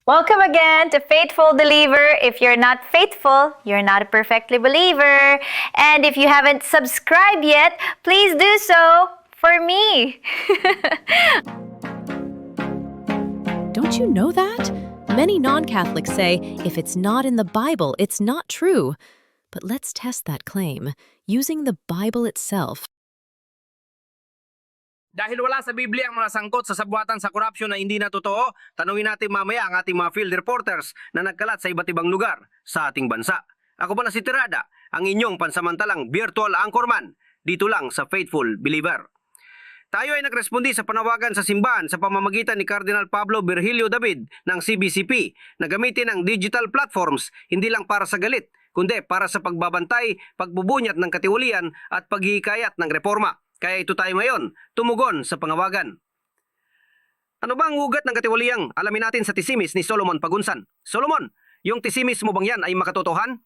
Welcome again to Faithful Believer. If you're not faithful, you're not a perfectly believer. And if you haven't subscribed yet, please do so for me. Don't you know that? Many non-Catholics say, if it's not in the Bible, it's not true. But let's test that claim using the Bible itself. Dahil wala sa Biblia ang mga sangkot sa sabwatan sa korupsyon na hindi na totoo, tanungin natin mamaya ang ating mga field reporters na nagkalat sa iba't ibang lugar sa ating bansa. Ako pala si Tirada, ang inyong pansamantalang virtual anchorman, dito lang sa Faithful Believer. Tayo ay nagrespondi sa panawagan sa simbahan sa pamamagitan ni Cardinal Pablo Virgilio David ng CBCP na gamitin ang digital platforms hindi lang para sa galit, kundi para sa pagbabantay, pagbubunyat ng katiwalian at paghihikayat ng reforma. Kaya ito tayo ngayon, tumugon sa pangawagan. Ano ba ang ugat ng katiwaliang? Alamin natin sa tisimis ni Solomon Pagunsan. Solomon, yung tisimis mo bang yan ay makatotohan?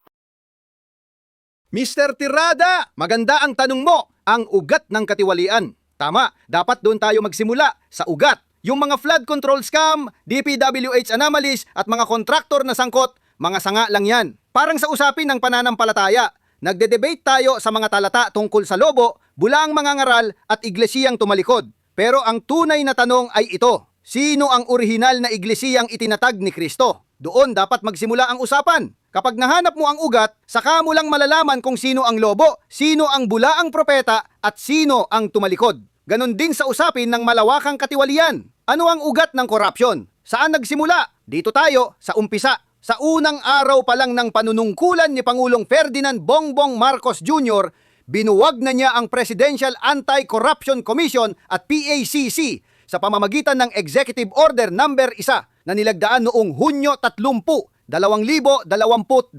Mr. Tirada, maganda ang tanong mo, ang ugat ng katiwalian. Tama, dapat doon tayo magsimula, sa ugat. Yung mga flood control scam, DPWH anomalies at mga kontraktor na sangkot, mga sanga lang yan. Parang sa usapin ng pananampalataya. Nagde-debate tayo sa mga talata tungkol sa lobo, bulaang mangangaral at iglesiyang tumalikod. Pero ang tunay na tanong ay ito, sino ang orihinal na iglesiyang itinatag ni Kristo? Doon dapat magsimula ang usapan. Kapag nahanap mo ang ugat, saka mo lang malalaman kung sino ang lobo, sino ang bulaang propeta at sino ang tumalikod. Ganon din sa usapin ng malawakang katiwalian. Ano ang ugat ng korupsyon? Saan nagsimula? Dito tayo sa umpisa. Sa unang araw pa lang ng panunungkulan ni Pangulong Ferdinand Bongbong Marcos Jr., binuwag na niya ang Presidential Anti-Corruption Commission at PACC sa pamamagitan ng Executive Order No. 1 na nilagdaan noong Hunyo 30, 2022.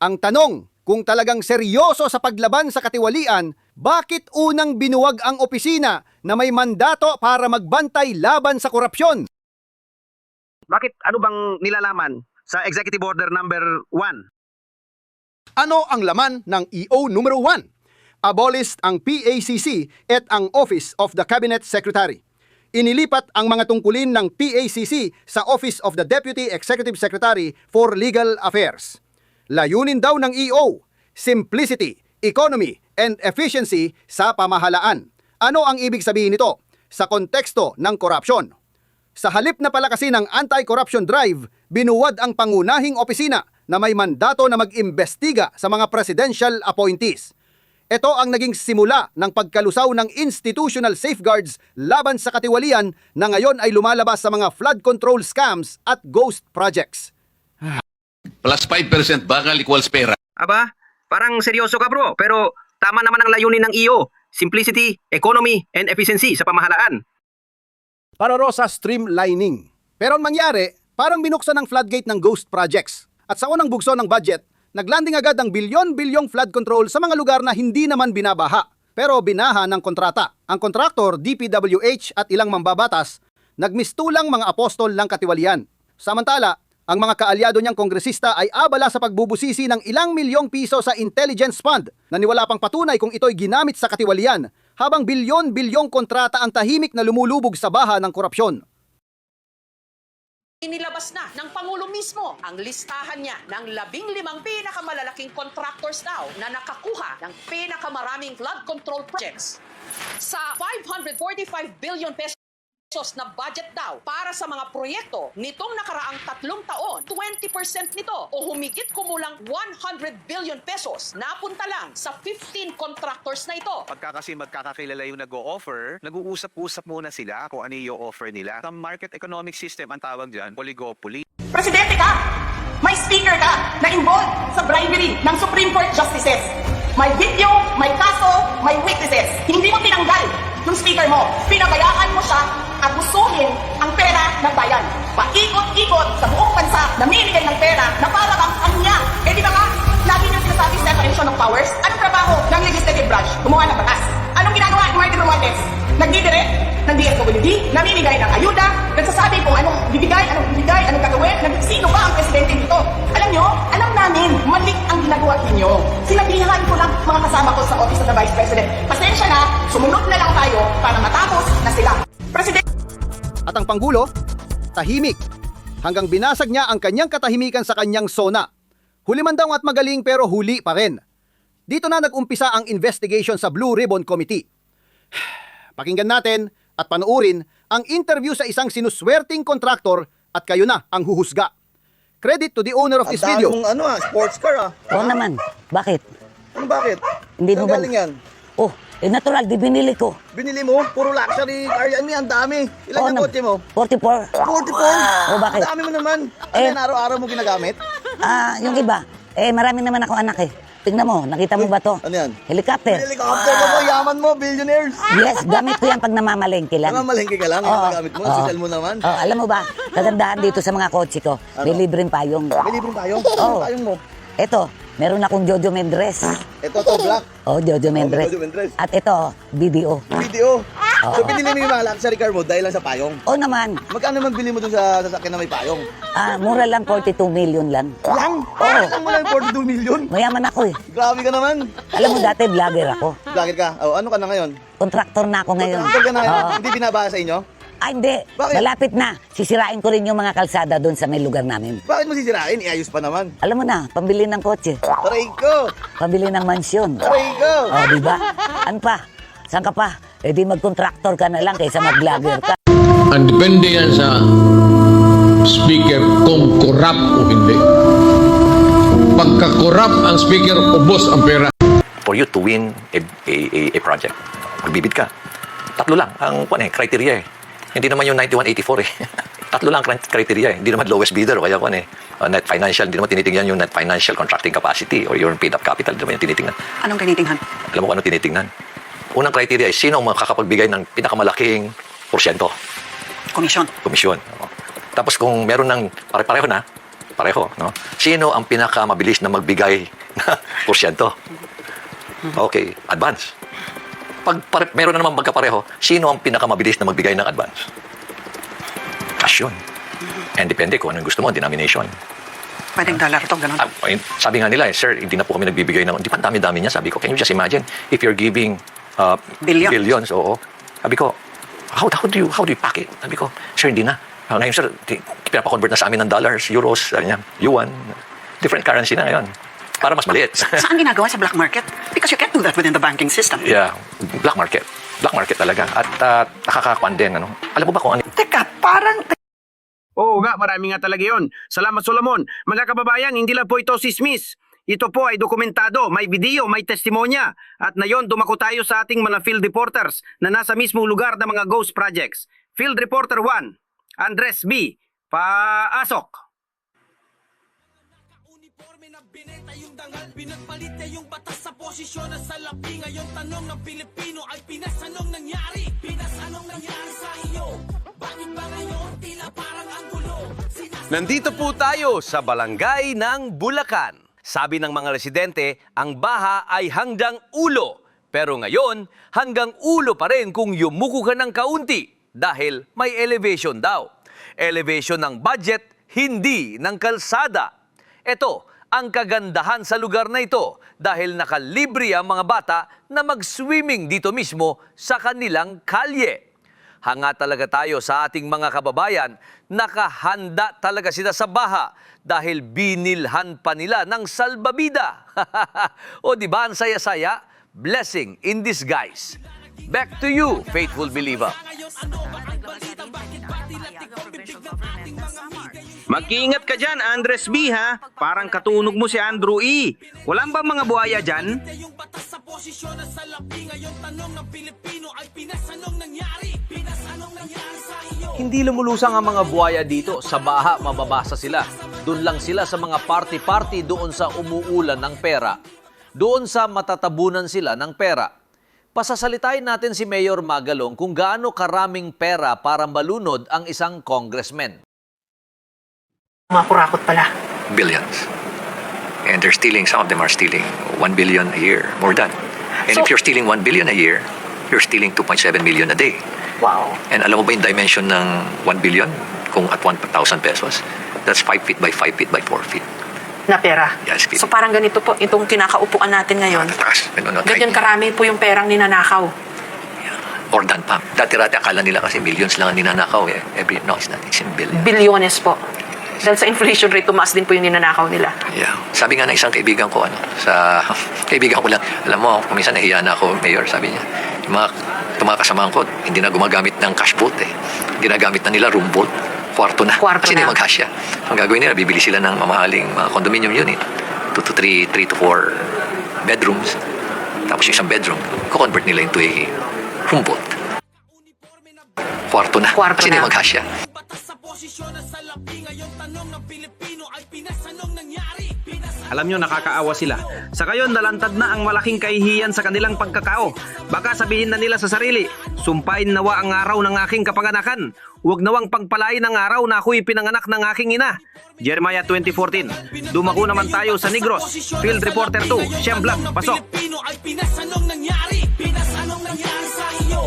Ang tanong, kung talagang seryoso sa paglaban sa katiwalian, bakit unang binuwag ang opisina na may mandato para magbantay laban sa korupsyon? Bakit ano bang nilalaman sa Executive Order No. 1? Ano ang laman ng EO numero 1? Abolish ang PACC at ang Office of the Cabinet Secretary. Inilipat ang mga tungkulin ng PACC sa Office of the Deputy Executive Secretary for Legal Affairs. Layunin daw ng EO, simplicity, economy, and efficiency sa pamahalaan. Ano ang ibig sabihin nito sa konteksto ng korupsyon? Sa halip na palakasin ng anti-corruption drive, binuwad ang pangunahing opisina na may mandato na mag-imbestiga sa mga presidential appointees. Ito ang naging simula ng pagkalusaw ng institutional safeguards laban sa katiwalian na ngayon ay lumalabas sa mga flood control scams at ghost projects. Plus 5% bakal equals pera. Aba, parang seryoso ka bro, pero tama naman ang layunin ng EO, simplicity, economy, and efficiency sa pamahalaan. Para sa streamlining. Pero ang mangyari, parang binuksan ang floodgate ng ghost projects. At sa unang bugso ng budget, naglanding agad ang bilyon-bilyong flood control sa mga lugar na hindi naman binabaha, pero binaha ng kontrata. Ang kontraktor, DPWH at ilang mambabatas, nagmistulang mga apostol ng katiwalian. Samantala, ang mga kaalyado niyang kongresista ay abala sa pagbubusisi ng ilang milyong piso sa intelligence fund na niwala pang patunay kung ito'y ginamit sa katiwalian, habang bilyon-bilyong kontrata ang tahimik na lumulubog sa baha ng korupsyon. Inilabas na ng Pangulo mismo ang listahan niya ng 15 pinakamalalaking contractors daw na nakakuha ng pinakamaraming flood control projects. Sa 545 billion pesos na budget daw para sa mga proyekto nitong nakaraang 3 taon, 20% nito o humigit kumulang 100 billion pesos napunta lang sa 15 contractors na ito. Pagka kasi magkakakilala yung nag-o-offer, nag-uusap-usap muna sila kung ano yung offer nila. Sa market economic system, ang tawag dyan, oligopoly. Presidente ka! May speaker ka na involved sa bribery ng Supreme Court justices. May video, may kaso, may witnesses. Hindi mo tinanggal yung speaker mo. Pinabayaan mo siya abusuhin ang pera ng bayan. Paikot-ikot sa buong bansa, namimigay ng pera na para bang ano niya. Eh di ba nga, lagi niyo sinasabi separation of powers? Anong trabaho ng legislative branch? Gumawa ng batas. Anong ginagawa ng Martin Romualdez? Nagdidirect ng DSWD, namimigay ng ayuda, nagsasabi kung anong bibigay, anong gagawin, sino ba ang presidente dito? Alam nyo, alam namin, mali ang ginagawa ninyo. Sinabihan ko lang mga kasama ko sa Office of the Vice President. Pasensya na, sumunod na lang tayo para matapos na sila. President! At ang Pangulo, tahimik. hanggang binasag niya ang kanyang katahimikan sa kanyang sona. Huli man daw at magaling pero huli pa rin. Dito na nag-umpisa ang investigation sa Blue Ribbon Committee. Pakinggan natin at panuurin ang interview sa isang sinuswerting kontraktor at kayo na ang huhusga. Credit to the owner of this video. Sports car Oo naman. Bakit? Ano bakit? Hindi mo ba... Galing yan? Oh, natural, di binili ko. Binili mo? Puro luxury car yan. Ang dami. Ilan Oo yung naman. kotse mo? 44. 44? Oh, bakit? Ang dami mo naman. Eh. Yan araw-araw mo ginagamit? Yung iba, marami naman ako anak eh. Tingnan mo, nakita mo ba to? Ano yan? Helicopter. Helicopter ka mo, yaman mo, billionaires. Yes, gamit ko yan pag namamalengke lang. Namamalengke ka lang, Oo. gamit mo, Oo. social mo naman. Oh, alam mo ba, kagandahan dito sa mga kotse ko, may libreng payong. May libreng tayong? Oo. Ano tayong mo? Eto, meron akong Jojo Mendres. Ito to, black. Oh, Jojo Mendres. Jojo Mendres. At ito, BDO. Video. So pinili mo yung mga luxury car mo dahil lang sa payong. Oh naman, Magkano man bili mo dun sa sasakyan na may payong? mura lang 42 million lang. Lang? Lang mo lang 42 million? Mayaman ako eh. Grabe ka naman. Alam mo dati vlogger ako. Vlogger ka? Oh, ano ka na ngayon? Kontraktor na ako ngayon. Kontraktor ka na ngayon? Oo. Hindi binabasa sa inyo? Hindi. Bakit? Malapit na. Sisirain ko rin yung mga kalsada doon sa may lugar namin. Bakit mo sisirain? Iayos pa naman. Alam mo na, pambili ng kotse. Aray ko! Pambili ng mansyon. Aray ko! Oh, di ba? Ano pa? Saan ka pa? Eh di mag-contractor ka na lang kaysa mag-vlogger ka. Ang depende yan sa speaker kung korap o hindi. Pagka-korap ang speaker, ubos ang pera. For you to win a project, magbibid ka. Tatlo lang ang criteria eh. Hindi naman yung 9184 eh. Tatlo lang criteria eh. Hindi naman lowest bidder o kaya net financial. Hindi naman tinitingnan yung net financial contracting capacity or your paid up capital. Hindi naman yung tinitingnan. Anong tinitingnan? Alam mo kung ano tinitingnan? Unang criteria is sino ang makakapagbigay ng pinakamalaking porsyento. Komisyon. Komisyon. Oo. Tapos kung meron ng pareho, no? Sino ang pinakamabilis na magbigay na porsyento? Okay, advance. Pag meron na naman magkapareho, sino ang pinakamabilis na magbigay ng advance? Cash yun. And depende kung anong gusto mo, denomination. Pwedeng dollar to, ganun. Sabi nga nila, sir, hindi na po kami nagbibigay ng... Di ba dami-dami niya? Sabi ko, can you just imagine if you're giving billions? Oo. Sabi ko, how do you pack it? Sabi ko, sir, hindi na. Ngayon, sir, pinapakonvert na sa amin ng dollars, euros, yuan. Different currency na ngayon. Para mas maliit. Saan ginagawa sa black market? Because you can't do that within the banking system. Yeah, black market. Black market talaga. At nakakakuan din. Ano? Alam mo ba kung ano? Teka, parang... Oo nga, marami nga talaga yun. Salamat, Solomon. Mga kababayan, hindi lang po ito sismis. Ito po ay dokumentado, may video, may testimonya. At na yon, dumako tayo sa ating mga field reporters na nasa mismong lugar ng mga ghost projects. Field Reporter 1, Andres B. Paasok. Pinagpalit niya yung batas sa posisyon na salapi. Ngayon tanong ng Pilipino ay Pinas, anong nangyari? Pinas, anong nangyari sa iyo? Bakit ba ngayon tila parang ang gulo? Nandito po tayo sa Barangay ng Bulacan. Sabi ng mga residente, ang baha ay hanggang ulo. Pero ngayon, hanggang ulo pa rin kung yumuko ka ng kaunti dahil may elevation daw. Elevation ng budget, hindi ng kalsada. Ito, ang kagandahan sa lugar na ito dahil nakalibre ang mga bata na mag-swimming dito mismo sa kanilang kalye. Hanga talaga tayo sa ating mga kababayan, nakahanda talaga sila sa baha dahil binilhan pa nila ng salbabida. O di ba ang saya-saya? Blessing in disguise. Back to you, faithful believer. Mag-iingat ka dyan, Andres B, ha? Parang katunog mo si Andrew E. Walang ba mga buhaya dyan? Yung batas sa posisyon na salapi. Ngayon tanong ng Pilipino ay Pinas, anong nangyari? Pinas, anong nangyari sa iyo? Hindi lumulusang ang mga buhaya dito. Sa baha, mababasa sila. Doon lang sila sa mga party-party doon sa umuulan ng pera. Doon sa matatabunan sila ng pera. Pasasalitain natin si Mayor Magalong kung gaano karaming pera para malunod ang isang congressman. Mga kurakot pala. Billions. And they're stealing, some of them are stealing 1 billion a year, more than. And if you're stealing 1 billion a year, you're stealing 2.7 million a day. Wow. And alam mo ba yung dimension ng 1 billion? Kung at 1,000 pesos, that's 5 feet by 5 feet by 4 feet. Na pera. Yes, So parang ganito po, itong kinakaupuan natin ngayon. Ganyan karami po yung perang ninanakaw. Or than pa. Dati-rati akala nila kasi millions lang ang ninanakaw. No, it's not. It's in billions. Bilyones po. Dahil sa inflation rate, tumaas din po yung ninanakaw nila. Yeah. Sabi nga ng isang kaibigan ko, kaibigan ko lang, alam mo, kung minsan nahiya na ako, Mayor, sabi niya, yung mga kasamahan ko, hindi na gumagamit ng cash vault eh. Ginagamit na nila room vault. Kwarto na. Kwarto Kasi na. hindi mag-hasya. Ang gagawin nila, bibili sila ng mamahaling mga condominium unit. 2 to 3 to 4 bedrooms. Tapos yung isang bedroom, convert nila into a room vault. Kwarto na. Kwarto Kasi hindi na. mag-hasya. Batas sa posisyon na salapi ngayon tanong ng Pilipino ay Pinas, anong nangyari? Pinas, Alam nyo, nakakaawa sila. Sa kayon, nalantad na ang malaking kahihiyan sa kanilang pagkakao. Baka sabihin na nila sa sarili, sumpain nawa ang araw ng aking kapanganakan. Huwag nawang pagpalain ang araw na ako'y pinanganak ng aking ina. Jeremiah 20:14. Dumako naman tayo sa Negros. Field Reporter 2, Shem Black, pasok. Pilipino ay Pinas, anong nangyari? Pinas, anong nangyari sa iyo?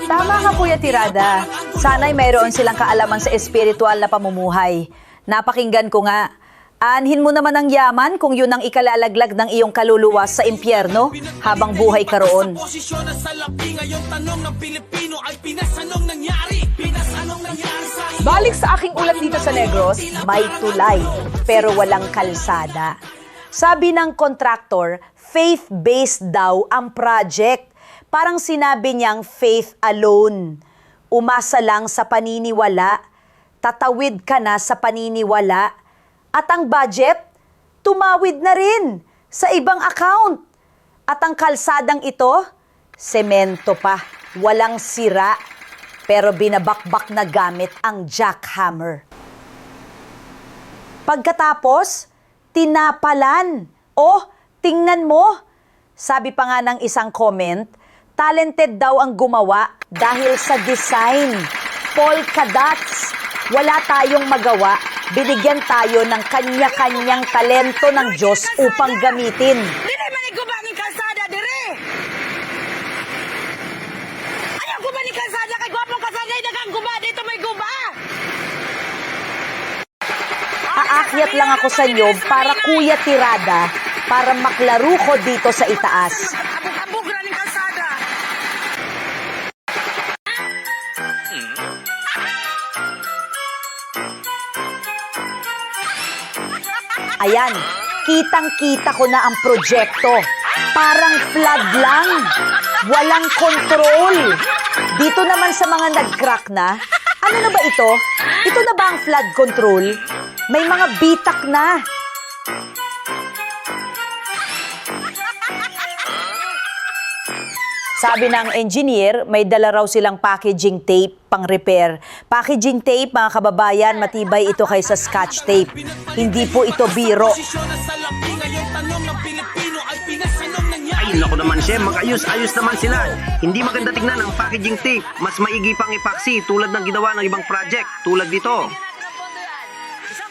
Tama ka, Kuya Tirada. Sana'y mayroon silang kaalaman sa espiritual na pamumuhay. Napakinggan ko nga. Anhin mo naman ang yaman kung yun ang ikalalaglag ng iyong kaluluwa sa impyerno habang buhay ka roon. Posisyon na salapi ngayon tanong ng Pilipino ay Pinas, anong nangyari? Pinas, anong nangyari sa iyo? Balik sa aking ulat dito sa Negros, may tulay pero walang kalsada. Sabi ng contractor, faith-based daw ang project. Parang sinabi niyang faith alone. Umasa lang sa paniniwala, tatawid ka na sa paniniwala, at ang budget, tumawid na rin sa ibang account. At ang kalsadang ito, semento pa, walang sira, pero binabakbak na gamit ang jackhammer. Pagkatapos, tinapalan. Oh, tingnan mo. Sabi pa nga ng isang comment, talented daw ang gumawa dahil sa design. Polka dots. Wala tayong magawa. Binigyan tayo ng kanya-kanyang talento ng Diyos upang gamitin. Dire man igubangin kalsada, dire! Ayaw gumaning kalsada, kay gwapong kalsada, dagang guba, dito may guba! Aakyat lang ako sa inyo para Kuya Tirada, para maklaro ko dito sa itaas. Abog-abog na ng kalsada! Ayan, kitang-kita ko na ang proyekto. Parang flood lang. Walang control. Dito naman sa mga nag-crack na, ano na ba ito? Ito na ba ang flood control? May mga bitak na. Sabi ng engineer, may dala raw silang packaging tape pang repair. Packaging tape, mga kababayan, matibay ito kaysa scotch tape. Hindi po ito biro. Posisyon na salapi ngayon tanong ng Pilipino ay Pinas, anong nangyari? Ay, naku naman, Shem, mag-ayos-ayos naman sila. Hindi maganda tignan ang packaging tape. Mas maigi pang epoxy tulad ng ginawa ng ibang project, tulad dito.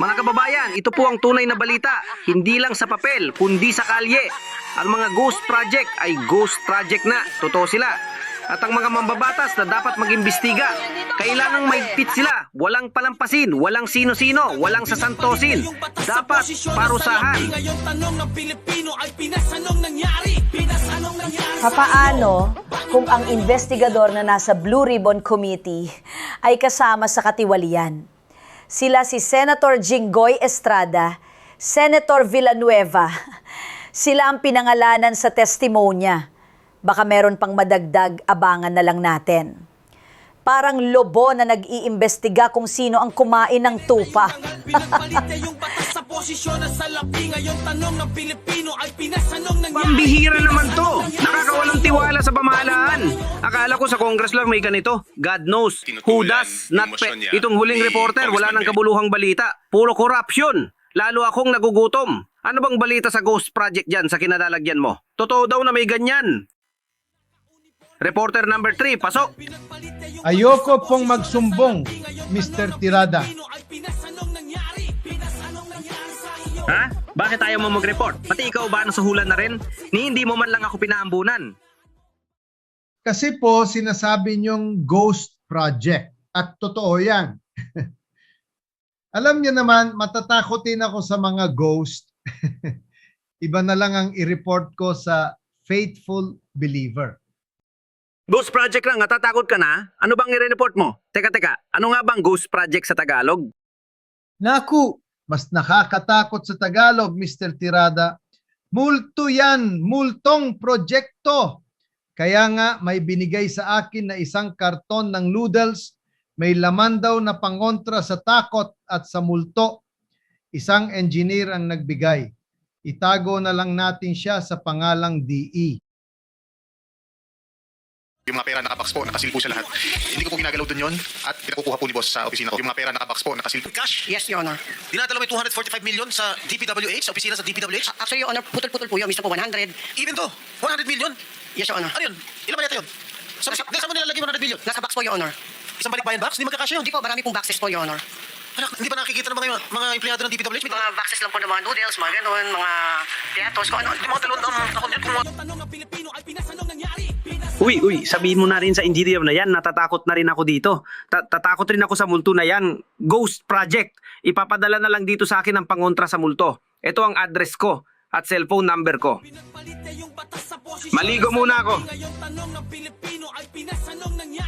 Mga kababayan, ito po ang tunay na balita. Hindi lang sa papel, kundi sa kalye. Ang mga ghost project ay ghost project na. Totoo sila. At ang mga mambabatas na dapat mag-imbestiga, kailangang maigpit sila. Walang palampasin, walang sino-sino, walang sasantosin. Dapat parusahan. Ngayon tanong ng Pilipino ay Pinas, anong nangyari? Pinas, anong nangyari? Papaano kung ang investigador na nasa Blue Ribbon Committee ay kasama sa katiwalian? Sila si Senator Jinggoy Estrada, Senator Villanueva. Sila ang pinangalanan sa testimonya. Baka meron pang madagdag, abangan na lang natin. Parang lobo na nag-iimbestiga kung sino ang kumain ng tupa. Yung batas sa posisyon na salapi ngayon tanong ng Pilipino ay Pinas, anong nangyari? Pambihira naman to. Nakakawalang tiwala sa pamahalaan. Akala ko sa Congress lang may ganito. God knows. Who does not pay. Itong huling reporter, wala nang kabuluhang balita. Puro corruption. Lalo akong nagugutom. Ano bang balita sa ghost project dyan sa kinalalagyan mo? Totoo daw na may ganyan. Reporter number 3, pasok. Ayoko pong magsumbong, Mr. Tirada. Ha? Bakit ayaw mo mag-report? Pati ikaw ba nasuhulan na rin? Ni hindi mo man lang ako pinaambunan. Kasi po sinasabi niyong ghost project. At totoo yan. Alam niyo naman, matatakotin ako sa mga ghost. Iba na lang ang i-report ko sa faithful believer. Ghost project lang, natatakot ka na? Ano bang i-report mo? Teka, ano nga bang ghost project sa Tagalog? Naku, mas nakakatakot sa Tagalog, Mr. Tirada. Multo yan, multong proyekto. Kaya nga may binigay sa akin na isang karton ng noodles, may laman daw na pangontra sa takot at sa multo. Isang engineer ang nagbigay. Itago na lang natin siya sa pangalang DE. Yung mga pera nakabox po, nakasil po sa lahat. Hindi ko po ginagalaw dun yun at pinakukuha po ni boss sa opisina ko. Yung mga pera nakabox po, nakasil po. Cash? Yes, Your Honor. Dinadala mo yung 245 million sa DPWH, sa opisina sa DPWH? Actually, Your Honor, putol-putol po yun. Mr. po 100. Even to, 100 million? Yes, Your Honor. Ano yun? Ilan ba yata yun? Saan mo nilalagay 100 million? Nasa box po, Your Honor. Isang balikbayan box? Hindi magkakasya yun. Hindi po, marami pong boxes po, Your Honor. Anak, hindi ba nakikita ng mga empleyado ng DPWH? Mga boxes lang po ng mga noodles, mga ganun, mga piatos, kung ano. Yung mga talon ako dyan kung Uy, sabihin mo na rin sa engineer na yan, natatakot na rin ako dito. Tatakot rin ako sa multo na yan. Ghost project. Ipapadala na lang dito sa akin ang pangontra sa multo. Ito ang address ko at cellphone number ko. Maligo muna ako.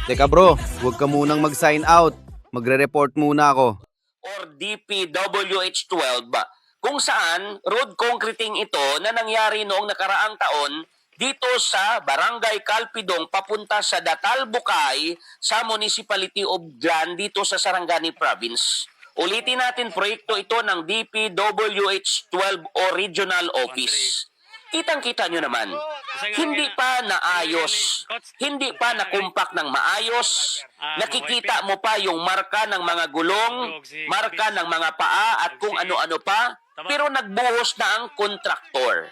Teka bro, huwag ka munang mag-sign out. Magre-report muna ako. Or DPWH-12 kung saan road concreting ito na nangyari noong nakaraang taon dito sa Barangay Calpidong papunta sa Datal, Bukay sa Municipality of Glan dito sa Sarangani Province. Ulitin natin, proyekto ito ng DPWH-12 o Regional Office. Kitang-kita nyo naman, hindi pa naayos, hindi pa nakumpak ng maayos, nakikita mo pa yung marka ng mga gulong, marka ng mga paa at kung ano-ano pa, pero nagbuhos na ang kontraktor.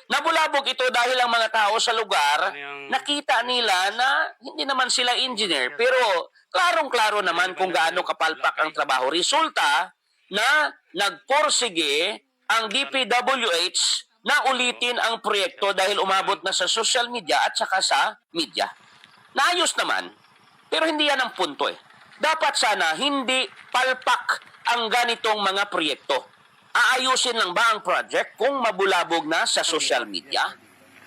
Nabulabog ito dahil ang mga tao sa lugar, nakita nila na hindi naman sila engineer, pero klarong-klaro naman kung gaano kapalpak ang trabaho. Resulta na nagporsige ang DPWH na ulitin ang proyekto dahil umabot na sa social media at saka sa media. Naayos naman, pero hindi yan ang punto eh. Dapat sana hindi palpak ang ganitong mga proyekto. Aayusin lang ba ang project kung mabulabog na sa social media?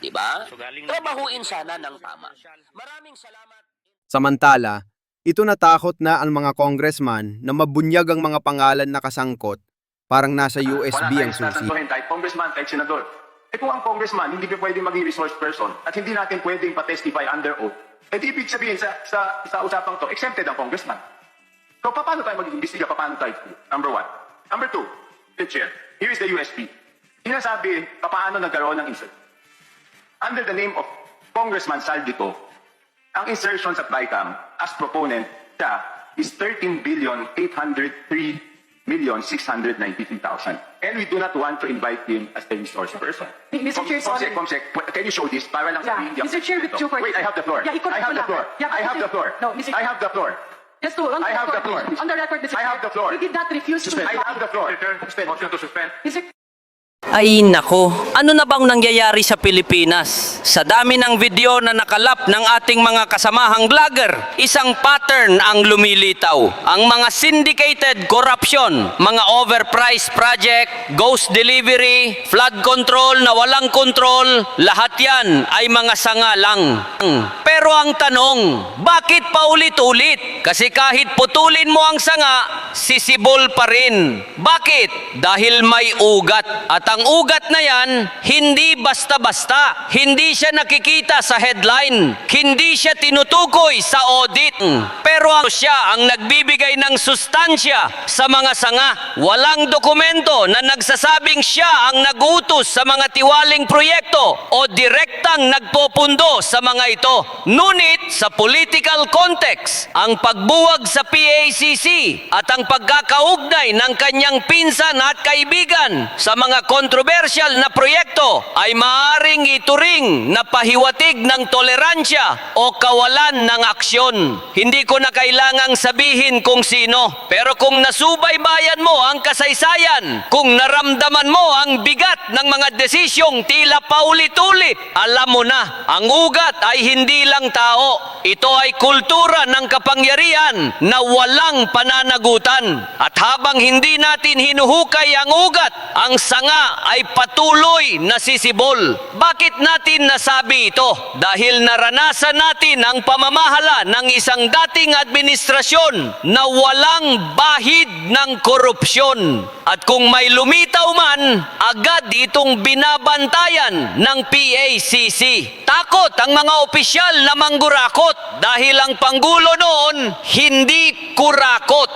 Diba? Trabahuin sana ng tama. Maraming salamat. Samantala, ito natakot na ang mga congressman na mabunyag ang mga pangalan na kasangkot, parang nasa USB ang susi. Kahit congressman, kahit senador. Kung ang congressman hindi pa pwedeng maging resource person at hindi natin pwedeng pa-testify under oath, di ibig sabihin sa usapang to, exempted ang congressman. So, paano tayo mag-iimbestiga? Paano tayo? Number one. Number two, Chair, here is the USB. Sinasabi, paano nagkaroon ng insert. Under the name of Congressman Saldito, ang insertion sa FlyCam as proponent siya is 13,803,693,000. And we do not want to invite him as the resource person. Mr. Chair, sorry. Comsec, can you show this? Para lang sa Mr. Chair, with due courtesy. Wait, I have the floor. Yeah, I have the floor. I have the floor. No, Mr. I have the floor. Just to, on I have the floor. On the record, Mr. I have the floor. We did not refuse to. I have the floor. Motion to suspend. Ay nako, ano na bang nangyayari sa Pilipinas? Sa dami ng video na nakalap ng ating mga kasamahang vlogger, isang pattern ang lumilitaw. Ang mga syndicated corruption, mga overpriced project, ghost delivery, flood control na walang control, lahat yan ay mga sanga lang. Pero ang tanong, bakit paulit-ulit? Kasi kahit putulin mo ang sanga, sisibol pa rin. Bakit? Dahil may ugat. At ang ugat na yan, hindi basta-basta. Hindi siya nakikita sa headline. Hindi siya tinutukoy sa audit. Pero siya ang nagbibigay ng sustansya sa mga sanga. Walang dokumento na nagsasabing siya ang nagutos sa mga tiwaling proyekto o direktang nagpopundo sa mga ito. Ngunit sa political context, ang pagbuwag sa PACC at ang pagkakaugnay ng kanyang pinsan at kaibigan sa mga kontrobersyal na proyekto ay maaaring ituring na pahiwatig ng toleransya o kawalan ng aksyon. Hindi ko na kailangang sabihin kung sino, pero kung nasubaybayan mo ang kasaysayan, kung naramdaman mo ang bigat ng mga desisyong tila paulit-ulit, alam mo na, ang ugat ay hindi lang tao. Ito ay kultura ng kapangyarihan na walang pananagutan. At habang hindi natin hinuhukay ang ugat, ang sanga ay patuloy na sisibol. Bakit natin nasabi ito? Dahil naranasan natin ang pamamahala ng isang dating administrasyon na walang bahid ng korupsyon. At kung may lumitaw man, agad itong binabantayan ng PACC. Takot ang mga opisyal na manggurakot dahil ang Pangulo noon hindi kurakot.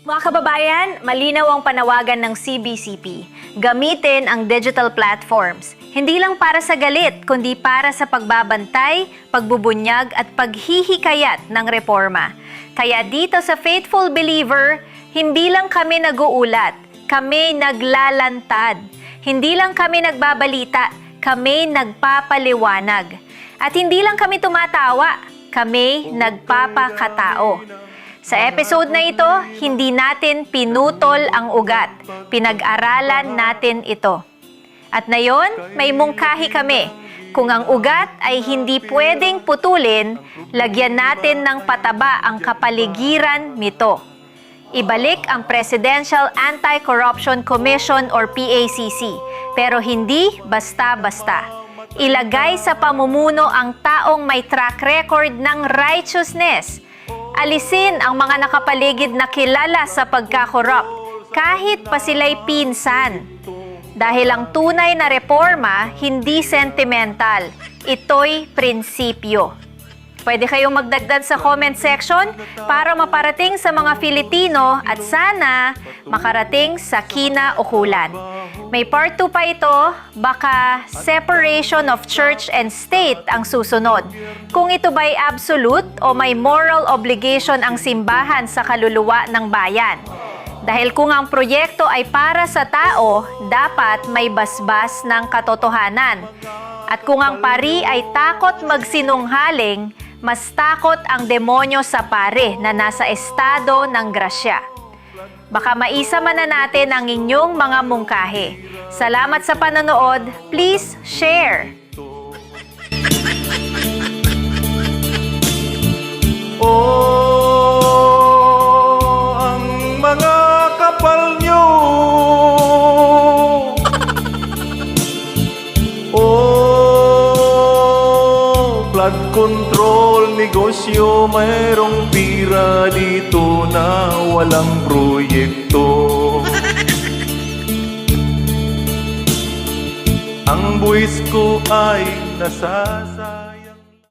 Mga kababayan, malinaw ang panawagan ng CBCP. Gamitin ang digital platforms. Hindi lang para sa galit, kundi para sa pagbabantay, pagbubunyag at paghihikayat ng reforma. Kaya dito sa Faithful Believer, hindi lang kami nag-uulat, kami naglalantad. Hindi lang kami nagbabalita, kami nagpapaliwanag. At hindi lang kami tumatawa, kami nagpapakatao. Sa episode na ito, hindi natin pinutol ang ugat. Pinag-aralan natin ito. At ngayon, may mungkahi kami. Kung ang ugat ay hindi pwedeng putulin, lagyan natin ng pataba ang kapaligiran nito. Ibalik ang Presidential Anti-Corruption Commission or PACC, pero hindi basta-basta. Ilagay sa pamumuno ang taong may track record ng righteousness. Alisin ang mga nakapaligid na kilala sa pagkakorrupt, kahit pa sila'y pinsan. Dahil ang tunay na reforma, hindi sentimental. Ito'y prinsipyo. Pwede kayong magdagdag sa comment section para maparating sa mga Filipino at sana makarating sa kinaukulan. May part 2 pa ito, baka separation of church and state ang susunod. Kung ito ba'y absolute o may moral obligation ang simbahan sa kaluluwa ng bayan. Dahil kung ang proyekto ay para sa tao, dapat may basbas ng katotohanan. At kung ang pari ay takot magsinunghaling, mas takot ang demonyo sa pare na nasa estado ng grasya. Baka maisama na natin ang inyong mga mungkahi. Salamat sa panonood. Please share. Ang mga kapal nyo. Flood control negosyo, mayroong pira dito na walang proyekto. Ang buwis ko ay nasa